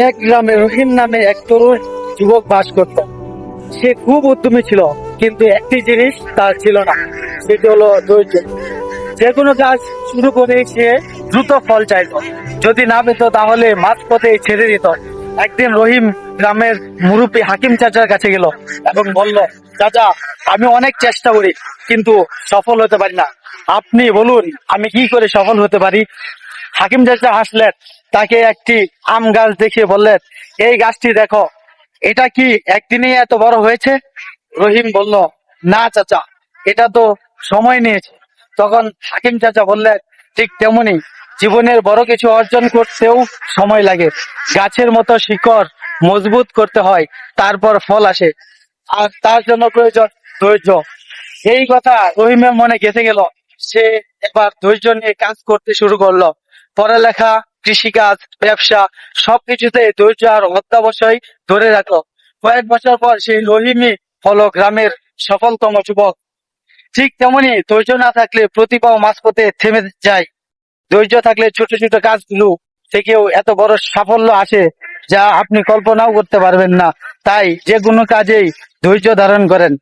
এক গ্রামে রহিম নামে এক তরুণ যুবক বাস করত। সে খুব উদ্যমী ছিল, কিন্তু একটি জিনিস তার ছিল না, সেটি হলো ধৈর্য। যে কোনো কাজ শুরু করে সে দ্রুত ফল চাইতো, যদি না পেত তাহলে মাঝপথে ছেড়ে দিত। একদিন রহিম গ্রামের মুরব্বী হাকিম চাচার কাছে গেল এবং বলল, চাচা, আমি অনেক চেষ্টা করি কিন্তু সফল হতে পারি না, আপনি বলুন আমি কি করে সফল হতে পারি। হাকিম চাচা হাসলেন, তাকে একটি আম গাছ দেখিয়ে বললেন, এই গাছটি দেখো, এটা কি একদিনেই এত বড় হয়েছে? রহিম বলল, না চাচা, এটা তো সময় নিয়েছে। তখন হাকিম চাচা বললেন, ঠিক তেমনি জীবনের বড় কিছু অর্জন করতেও সময় লাগে। গাছের মতো শিকড় মজবুত করতে হয়, তারপর ফল আসে, আর তার জন্য প্রয়োজন ধৈর্য। এই কথা রহিমের মনে গেঁথে গেল। সে এবার ধৈর্য নিয়ে কাজ করতে শুরু করলো। পড়ালেখা, কৃষিকাজ, ব্যবসা সবকিছুতে ধৈর্য আর অধ্যবসায় ধরে রাখলো। কয়েক বছর পর সেই রহিমই হলো গ্রামের সফলতম যুবক। ঠিক তেমনি ধৈর্য না থাকলে প্রতিভাও মাঝপথে থেমে যায়। ধৈর্য থাকলে ছোট ছোট কাজগুলো থেকেও এত বড় সাফল্য আসে, যা আপনি কল্পনাও করতে পারবেন না। তাই যে কোনো কাজেই ধৈর্য ধারণ করেন।